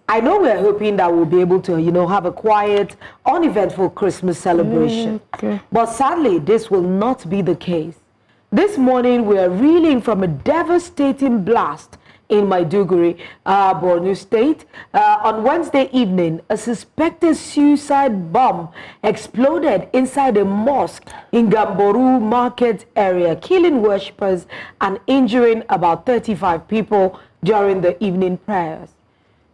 I know we're hoping that we'll be able to, have a quiet, uneventful Christmas celebration. Okay. But sadly, this will not be the case. This morning, we are reeling from a devastating blast in Maiduguri, Borno State. On Wednesday evening, a suspected suicide bomb exploded inside a mosque in Gamboru Market area, killing worshippers and injuring about 35 people during the evening prayers.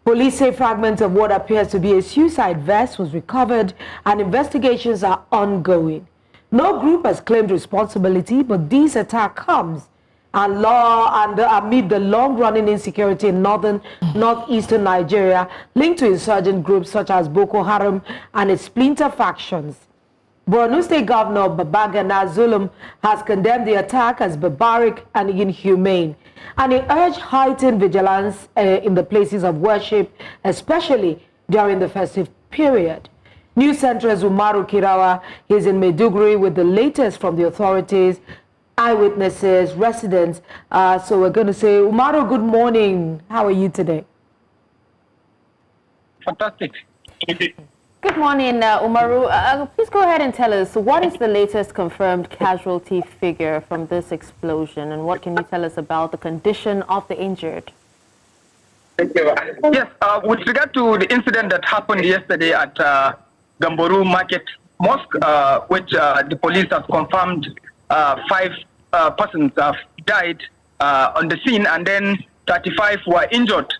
Police say fragments of what appears to be a suicide vest was recovered and investigations are ongoing. No group has claimed responsibility, but this attack comes amid the long-running insecurity in northeastern Nigeria linked to insurgent groups such as Boko Haram and its splinter factions. Borno State Governor Babagana Zulum has condemned the attack as barbaric and inhumane, and he urged heightened vigilance in the places of worship, especially during the festive period. News Center's Umaru Kirawa is in Maiduguri with the latest from the authorities, eyewitnesses, residents. So we're going to say, Umaru, good morning. How are you today? Fantastic. Good morning, Umaru. Please go ahead and tell us, what is the latest confirmed casualty figure from this explosion, and what can you tell us about the condition of the injured? Thank you. Yes, with regard to the incident that happened yesterday at Gamboru Market Mosque, which the police have confirmed 5 persons have died on the scene, and then 35 were injured.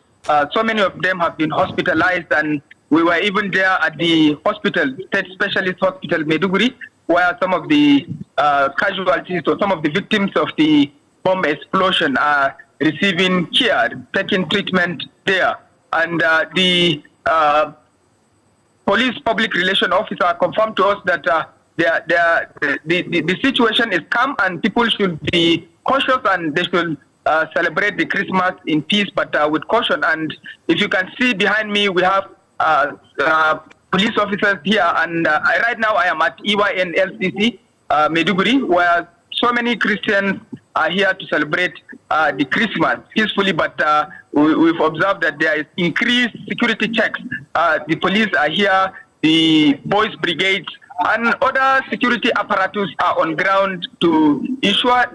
So many of them have been hospitalized, and we were even there at the hospital, State Specialist Hospital, Maiduguri, where some of the casualties or some of the victims of the bomb explosion are receiving care, taking treatment there. And the police public relation officer confirmed to us that the situation is calm and people should be cautious, and they should celebrate the Christmas in peace but with caution. And if you can see behind me, we have police officers here, and right now I am at EYN LCC Maiduguri, where so many Christians are here to celebrate the Christmas peacefully, but we've observed that there is increased security checks. The police are here, the boys brigades and other security apparatus are on ground to ensure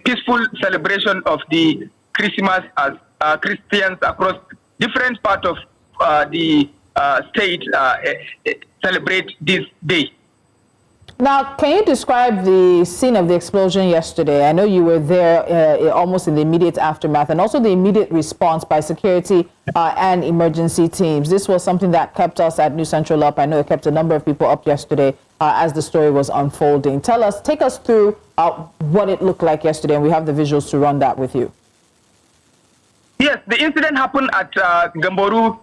peaceful celebration of the Christmas as Christians across different parts of the state celebrate this day. Now, can you describe the scene of the explosion yesterday? I know you were there almost in the immediate aftermath, and also the immediate response by security and emergency teams. This was something that kept us at New Central up. I know it kept a number of people up yesterday as the story was unfolding. Take us through what it looked like yesterday, and we have the visuals to run that with you. Yes, the incident happened at Gamboru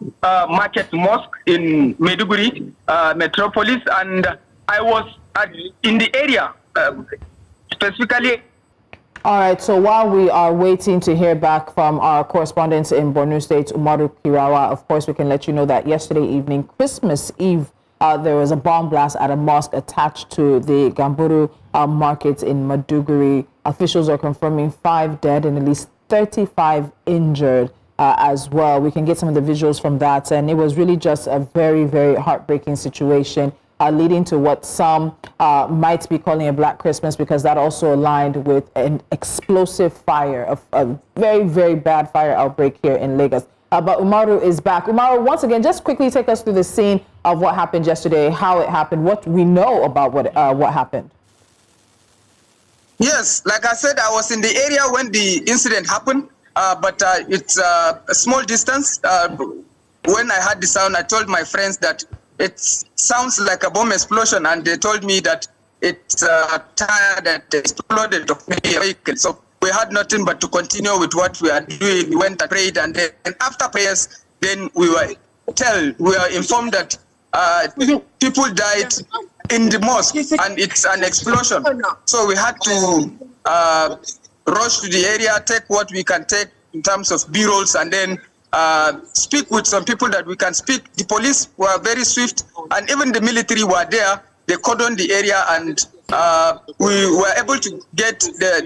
Market Mosque in Maiduguri Metropolis, and I was in the area specifically. All right, so while we are waiting to hear back from our correspondents in Borno State, Umaru Kirawa, of course, we can let you know that yesterday evening, Christmas Eve, there was a bomb blast at a mosque attached to the Gamboru Market in Maiduguri. Officials are confirming 5 dead and at least 35 injured as well. We can get some of the visuals from that, and it was really just a very, very heartbreaking situation, leading to what some might be calling a Black Christmas, because that also aligned with an explosive fire, a very, very bad fire outbreak here in Lagos. But Umaru is back. Umaru, once again, just quickly take us through the scene of what happened yesterday, how it happened, what we know about what happened. Yes, like I said, I was in the area when the incident happened, but it's a small distance. When I heard the sound, I told my friends that it sounds like a bomb explosion, and they told me that it's a tire that exploded of a vehicle. So we had nothing but to continue with what we are doing. We went and prayed, and then after prayers, then we were informed that people died in the mosque, and it's an explosion. So we had to rush to the area, take what we can take in terms of B-rolls, and then speak with some people that we can speak. The police were very swift, and even the military were there. They cordoned the area, and we were able to get the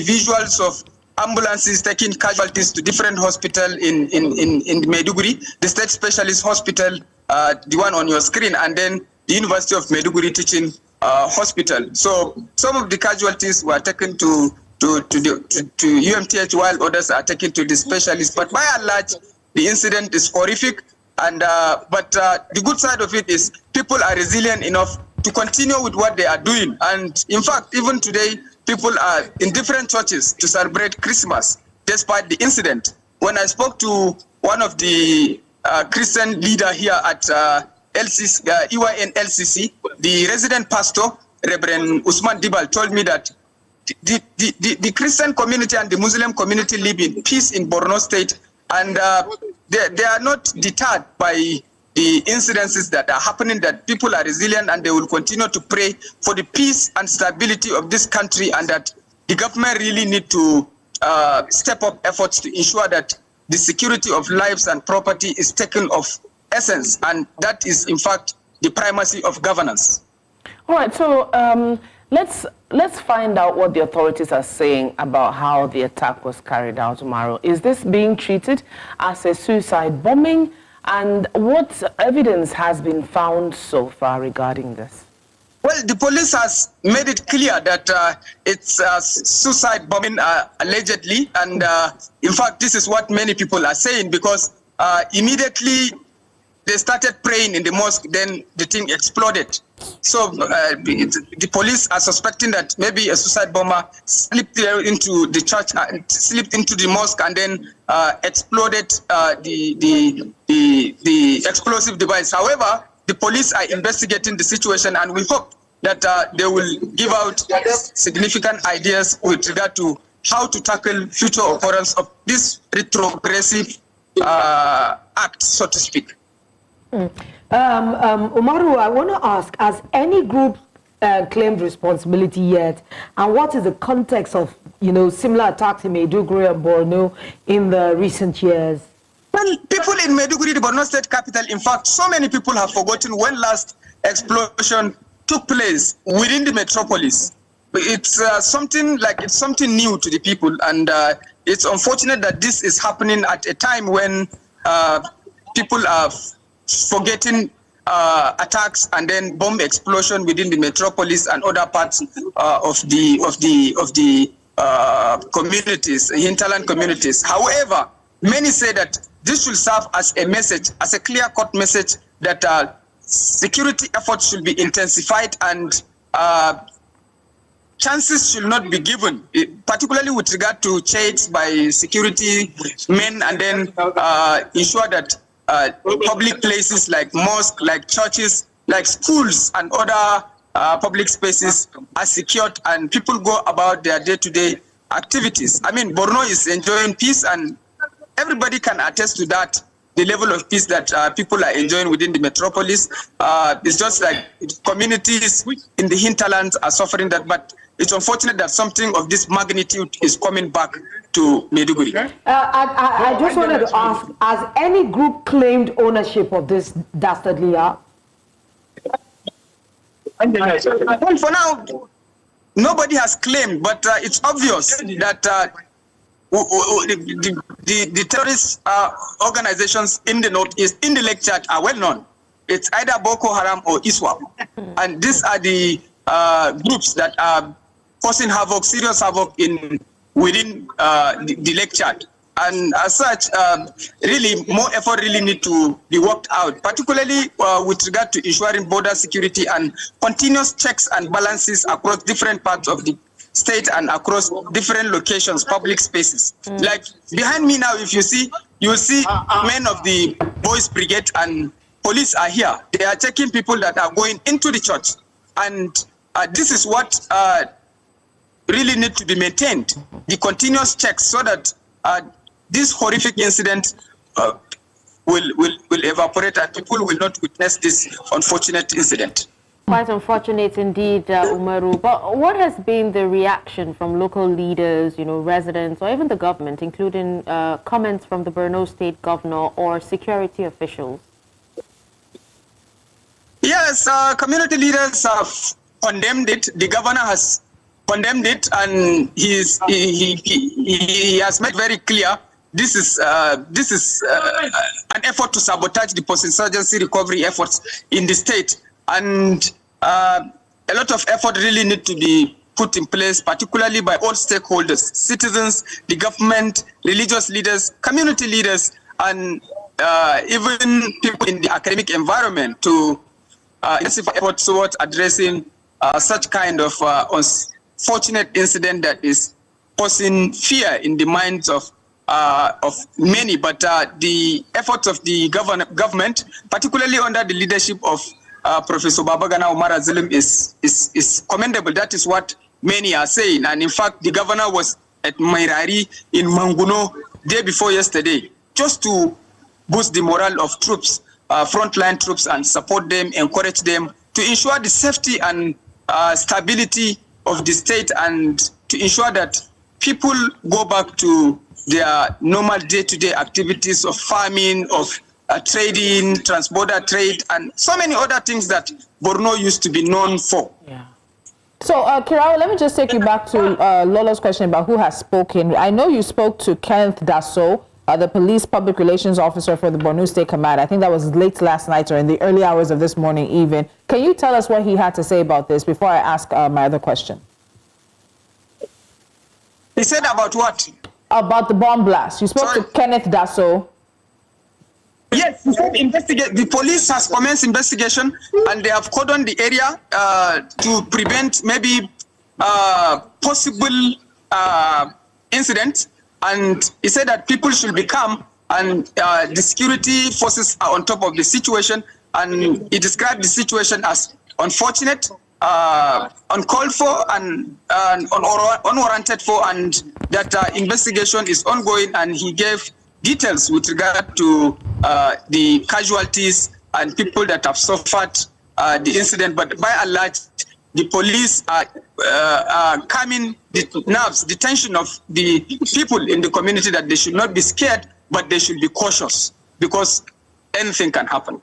visuals of ambulances taking casualties to different hospitals in Maiduguri, the state specialist hospital, the one on your screen, and then the University of Maiduguri Teaching Hospital. So some of the casualties were taken to UMTH, while others are taken to the specialists. But by and large, the incident is horrific. And but the good side of it is people are resilient enough to continue with what they are doing. And in fact, even today, people are in different churches to celebrate Christmas despite the incident. When I spoke to one of the Christian leader here at LCC, EYN LCC, the resident pastor, Reverend Usman Dibal, told me that the Christian community and the Muslim community live in peace in Borno State, and they are not deterred by the incidences that are happening, that people are resilient and they will continue to pray for the peace and stability of this country, and that the government really need to step up efforts to ensure that the security of lives and property is taken of essence, and that is in fact the primacy of governance. All right, so let's find out what the authorities are saying about how the attack was carried out, Umaru. Is this being treated as a suicide bombing? And what evidence has been found so far regarding this? Well, the police has made it clear that it's suicide bombing allegedly. And in fact, this is what many people are saying, because immediately they started praying in the mosque, then the thing exploded. So the police are suspecting that maybe a suicide bomber slipped into the church, slipped into the mosque, and then exploded the explosive device. However, the police are investigating the situation, and we hope that they will give out significant ideas with regard to how to tackle future occurrence of this retrogressive act, so to speak. Umaru, I want to ask, has any group claimed responsibility yet? And what is the context of, similar attacks in Maiduguri and Borno in the recent years? Well, people in Maiduguri, the Borno State capital, in fact, so many people have forgotten when last explosion took place within the metropolis. It's something new to the people, and it's unfortunate that this is happening at a time when people are forgetting attacks and then bomb explosion within the metropolis and other parts of the communities, hinterland communities. However, many say that this should serve as a message, as a clear-cut message that security efforts should be intensified, and chances should not be given, particularly with regard to checks by security men, and then ensure that public places like mosques, like churches, like schools and other public spaces are secured and people go about their day-to-day activities. I mean, Borno is enjoying peace, and everybody can attest to that, the level of peace that people are enjoying within the metropolis. It's just like communities in the hinterlands are suffering that, but it's unfortunate that something of this magnitude is coming back to Maiduguri. I just wanted to ask, has any group claimed ownership of this dastardly act? Well, for now, nobody has claimed, but it's obvious that the terrorist organizations in the northeast, in the Lake Chad, are well known. It's either Boko Haram or ISWAP. And these are the groups that are causing havoc, serious havoc within the Lake Chad. And as such, really more effort really need to be worked out, particularly with regard to ensuring border security and continuous checks and balances across different parts of the state and across different locations, public spaces. Like behind me now, if you see, you will see men of the Boys Brigade and police are here. They are checking people that are going into the church. And this is what really need to be maintained, the continuous checks, so that this horrific incident will evaporate and people will not witness this unfortunate incident. Quite unfortunate indeed, Umaru. But what has been the reaction from local leaders, residents, or even the government, including comments from the Borno State governor or security officials? Yes, community leaders have condemned it. The governor has condemned it, and he has made very clear this is an effort to sabotage the post-insurgency recovery efforts in the state, and a lot of effort really need to be put in place, particularly by all stakeholders, citizens, the government, religious leaders, community leaders, and even people in the academic environment to intensify efforts towards addressing such kind of unfortunate incident that is causing fear in the minds of many. But the efforts of the government, particularly under the leadership of Professor Babagana Umar Zulum, is commendable. That is what many are saying. And in fact, the governor was at Mairari in Manguno day before yesterday, just to boost the morale of troops, frontline troops, and support them, encourage them to ensure the safety and stability of the state, and to ensure that people go back to their normal day-to-day activities of farming, of trading, transborder trade, and so many other things that Borno used to be known for. Yeah. So, Kirawa, let me just take you back to Lolo's question about who has spoken. I know you spoke to Kenneth Dasso, the police public relations officer for the Borno State Command. I think that was late last night or in the early hours of this morning even. Can you tell us what he had to say about this before I ask my other question? He said about what? About the bomb blast. You spoke to Kenneth Dasso. Yes, he said investigate. The police has commenced investigation, and they have cordoned the area to prevent maybe possible incidents. And he said that people should be calm, and the security forces are on top of the situation. And he described the situation as unfortunate, uncalled for, and unwarranted for, and that investigation is ongoing. And he gave details with regard to the casualties and people that have suffered the incident. But by and large, the police are calming the nerves, the tension of the people in the community, that they should not be scared, but they should be cautious, because anything can happen.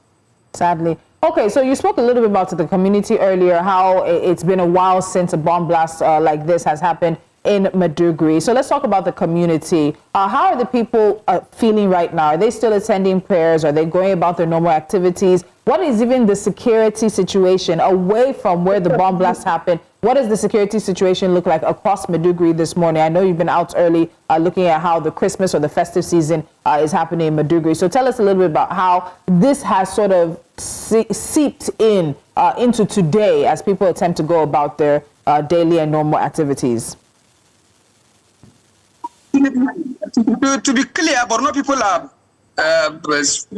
Sadly. Okay, so you spoke a little bit about the community earlier, how it's been a while since a bomb blast like this has happened in Maiduguri. So let's talk about the community. How are the people feeling right now? Are they still attending prayers? Are they going about their normal activities? What is even the security situation away from where the bomb blast happened? What does the security situation look like across Maiduguri this morning? I know you've been out early looking at how the Christmas or the festive season is happening in Maiduguri. So tell us a little bit about how this has sort of seeped in into today as people attempt to go about their daily and normal activities. To be clear, Borno people are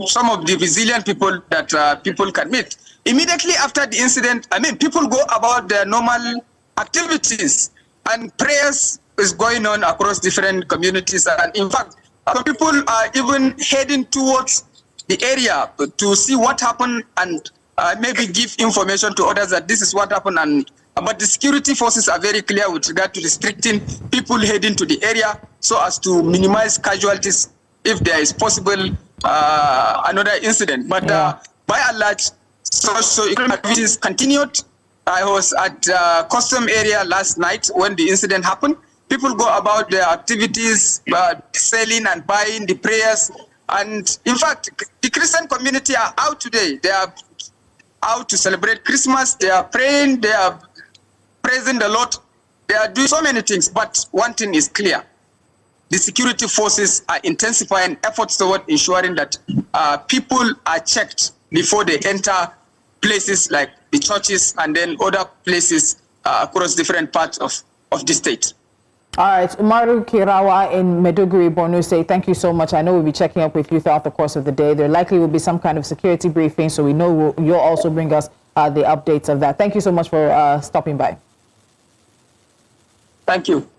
some of the resilient people that people can meet. Immediately after the incident, people go about their normal activities, and prayers is going on across different communities. And in fact, some people are even heading towards the area to see what happened, and maybe give information to others that this is what happened. But the security forces are very clear with regard to restricting people heading to the area so as to minimize casualties if there is possible another incident. But by and large, socio-economic activities continued. I was at custom area last night when the incident happened. People go about their activities, selling and buying, the prayers. And in fact, the Christian community are out today. They are out to celebrate Christmas. They are praying. They are praising the Lord. They are doing so many things. But one thing is clear. The security forces are intensifying efforts toward ensuring that people are checked before they enter places like the churches and then other places across different parts of the state. All right, Umaru Kirawa in Maiduguri, Borno State, thank you so much. I know we'll be checking up with you throughout the course of the day. There likely will be some kind of security briefing, so we know you'll also bring us the updates of that. Thank you so much for stopping by. Thank you.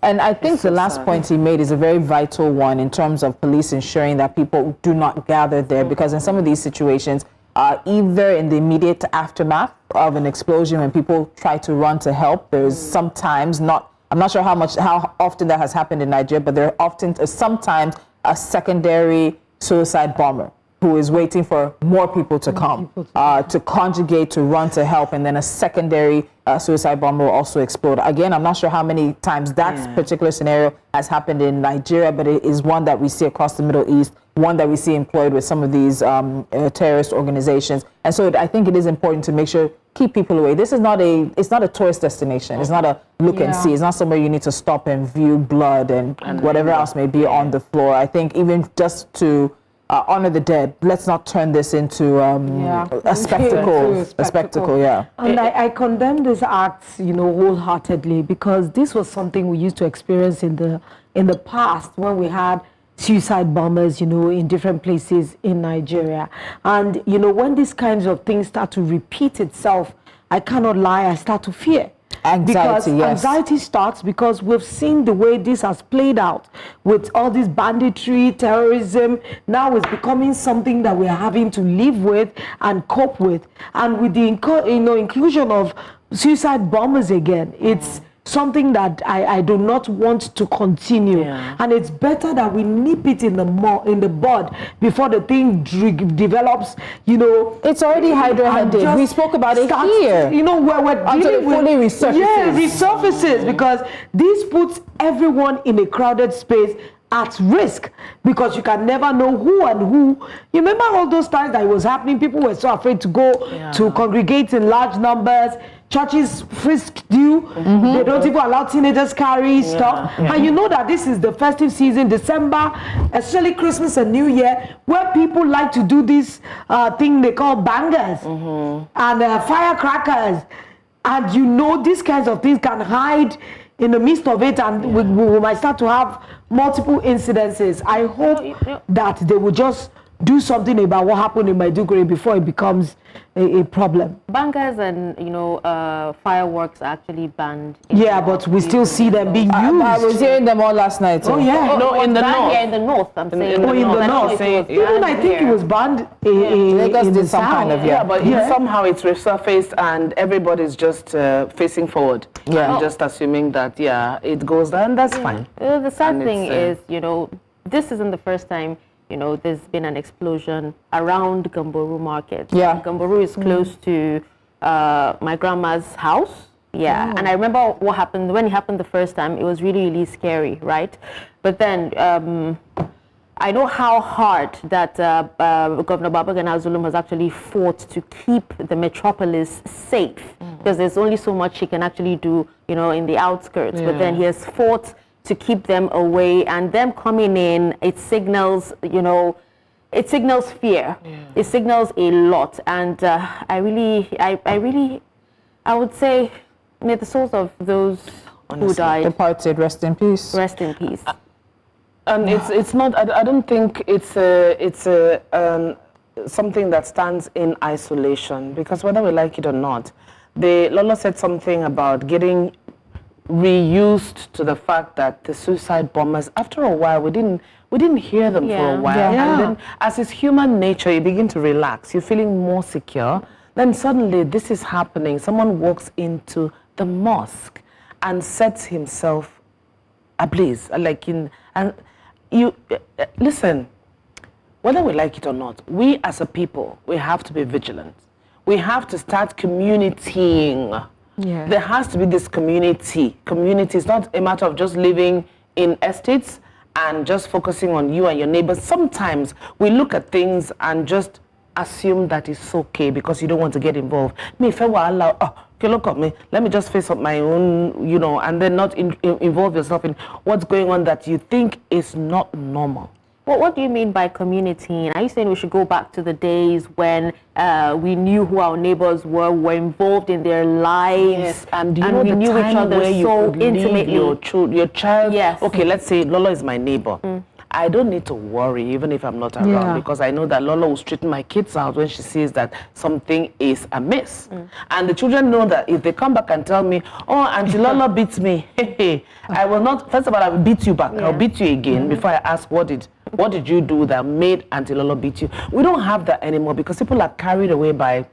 And I think the last point he made is a very vital one in terms of police ensuring that people do not gather there, because in some of these situations, either in the immediate aftermath of an explosion when people try to run to help, there's sometimes I'm not sure how often that has happened in Nigeria, but there are often sometimes a secondary suicide bomber who is waiting for more people to come, to conjugate, to run to help, and then a secondary suicide bomber will also explode. Again, I'm not sure how many times that particular scenario has happened in Nigeria, but it is one that we see across the Middle East, one that we see employed with some of these terrorist organizations. And so I think it is important to make sure, keep people away. This is it's not a tourist destination. It's not a look and see. It's not somewhere you need to stop and view blood and whatever else may be on the floor. I think even just to honor the dead, let's not turn this into a spectacle. A spectacle, yeah. And I condemn these acts, wholeheartedly, because this was something we used to experience in the past when we had suicide bombers, in different places in Nigeria. And, when these kinds of things start to repeat itself, I cannot lie, I start to fear. Anxiety, because anxiety starts because we've seen the way this has played out with all this banditry, terrorism. Now it's becoming something that we're having to live with and cope with. And with the inclusion of suicide bombers again, it's something that I do not want to continue. And it's better that we nip it in the bud before the thing develops, It's already hydra-headed. We spoke about it here. Where we're dealing with fully resurfaces. Yeah, resurfaces, because this puts everyone in a crowded space at risk, because you can never know who and who. You remember all those times that it was happening? People were so afraid to go to congregate in large numbers. Churches frisked you. They don't even allow teenagers carry stuff. And you know that this is the festive season, December, especially Christmas and New Year, where people like to do this thing they call bangers and firecrackers. And these kinds of things can hide in the midst of it, and we might start to have multiple incidences. I hope that they will just do something about what happened in Maiduguri before it becomes a problem. Bangers and fireworks are actually banned. But we still see them being used. I was hearing them all last night. Oh yeah. No, in the north. Yeah, in the north. I'm saying. In the north. Even I think it was banned in Lagos the did some south. kind of but somehow it's resurfaced and everybody's just facing forward. And just assuming that it goes down. That's fine. The sad thing is, this isn't the first time. There's been an explosion around Gamboru Market. Gamboru is close to my grandma's house. And I remember what happened when it happened the first time. It was really, really scary, right? But then I know how hard that Governor Babagana Zulum has actually fought to keep the metropolis safe, because there's only so much he can actually do, in the outskirts. But then he has fought to keep them away, and them coming in, it signals, it signals fear. It signals a lot, and I would say, may the souls of those who died departed rest in peace. Rest in peace. And it's not. I don't think it's something that stands in isolation, because whether we like it or not, Lolo said something about getting reused to the fact that the suicide bombers, after a while, we didn't hear them for a while. And then as is human nature, you begin to relax, you're feeling more secure. Then suddenly this is happening. Someone walks into the mosque and sets himself ablaze. Listen, whether we like it or not, we as a people, we have to be vigilant. We have to start communitying. There has to be this community. Community is not a matter of just living in estates and just focusing on you and your neighbors. Sometimes we look at things and just assume that it's okay because you don't want to get involved. Look at me, let me just face up my own, and then not involve yourself in what's going on that you think is not normal. Well, what do you mean by community? Are you saying we should go back to the days when we knew who our neighbors were involved in their lives, and we knew each other so intimately? Your child, okay, let's say Lolo is my neighbor. I don't need to worry even if I'm not around, because I know that Lolo will straighten my kids out when she sees that something is amiss. And the children know that if they come back and tell me, oh, Auntie Lolo beats me, I will not, first of all, I will beat you back. I'll beat you again before I ask what did you do that made Auntie Lolo beat you. We don't have that anymore because people are carried away by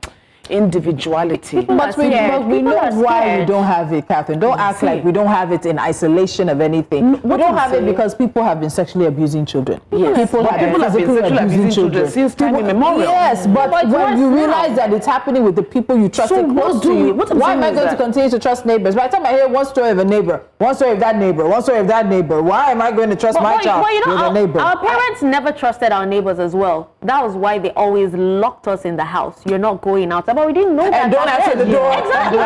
individuality. But we know why we don't have it, Catherine. Don't act like we don't have it in isolation of anything. We don't have it because people have been sexually abusing children. Yes. People have been sexually abusing children since time immemorial. Yes, but when you realize that it's happening with the people you trusted close to you, why am I going to continue to trust neighbors? By the time I hear one story of a neighbor, one story of that neighbor, one story of that neighbor, why am I going to trust my child with a neighbor? Our parents never trusted our neighbors as well. That was why they always locked us in the house. You're not going out. But we didn't know that. And don't answer the door. Exactly.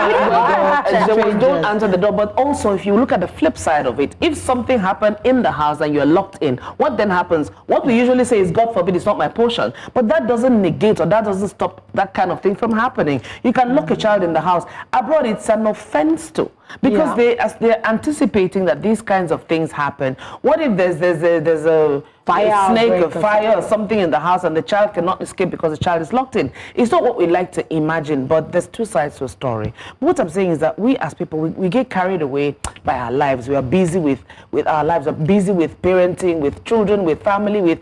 Don't answer the door. But also, if you look at the flip side of it, if something happened in the house and you're locked in, what then happens? What we usually say is, God forbid, it's not my portion. But that doesn't negate or that doesn't stop that kind of thing from happening. You can lock a child in the house. Abroad, it's an offense too. Because as they're anticipating that these kinds of things happen. What if there's a snake, a fire or something in the house and the child cannot escape because the child is locked in? It's not what we like to imagine, but there's two sides to a story. But what I'm saying is that we as people, we get carried away by our lives. We are busy with our lives, we're busy with parenting, with children, with family,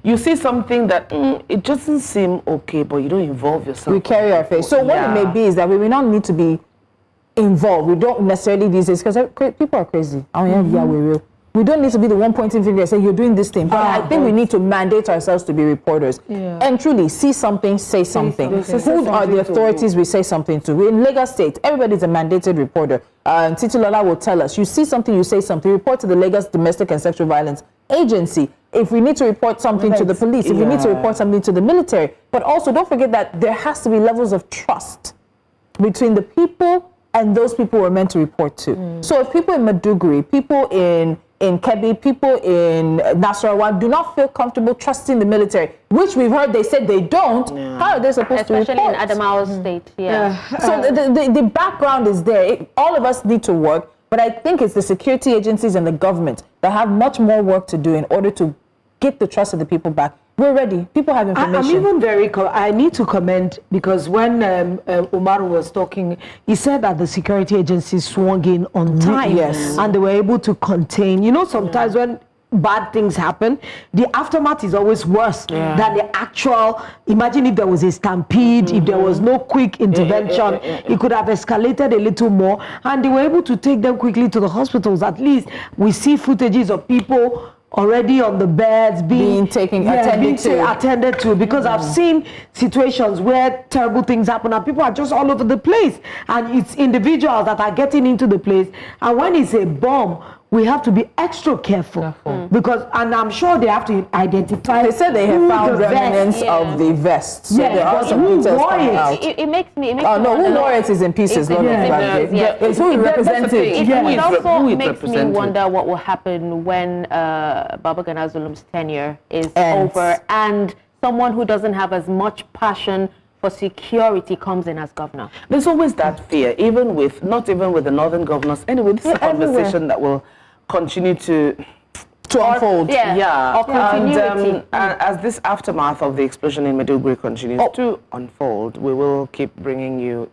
you see something that it doesn't seem okay, but you don't involve yourself. We carry our face. So what it may be is that we don't need to be involved. We don't necessarily these days, because people are crazy. We don't need to be the one pointing finger and say you're doing this thing. But I think we need to mandate ourselves to be reporters and truly see something, say something. Who are the authorities we say something to? We're in Lagos State. Everybody's a mandated reporter. Titi Lola will tell us, you see something, you say something. Report to the Lagos Domestic and Sexual Violence Agency. If we need to report something to the police, if we need to report something to the military. But also don't forget that there has to be levels of trust between the people and those people we're meant to report to. So if people in Maiduguri, people in Kebbi, people in Nasarawa do not feel comfortable trusting the military, which we've heard they said they don't, how are they supposed to report? Especially in Adamawa State, So the background is there. All of us need to work, but I think it's the security agencies and the government that have much more work to do in order to get the trust of the people back. We're ready. People have information. I'm even I need to comment, because when Umaru was talking, he said that the security agencies swung in on time. Yes. And they were able to contain. You know, sometimes when bad things happen, the aftermath is always worse than the actual. Imagine if there was a stampede, if there was no quick intervention, it could have escalated a little more. And they were able to take them quickly to the hospitals. At least we see footages of people already on the beds being attended to, because I've seen situations where terrible things happen and people are just all over the place, and it's individuals that are getting into the place, and when it's a bomb, we have to be extra careful. Because, and I'm sure they have to identify. They said they have found remnants of the vests. So there are some details coming out. It makes me who wore it is in pieces. It's who represented. It also makes me wonder what will happen when Babagana Zulum's tenure is over and someone who doesn't have as much passion for security comes in as governor. There's always that fear, not even with the northern governors. Anyway, this is a conversation that will continue to unfold. Or continuity. And as this aftermath of the explosion in Maiduguri continues to unfold, we will keep bringing you,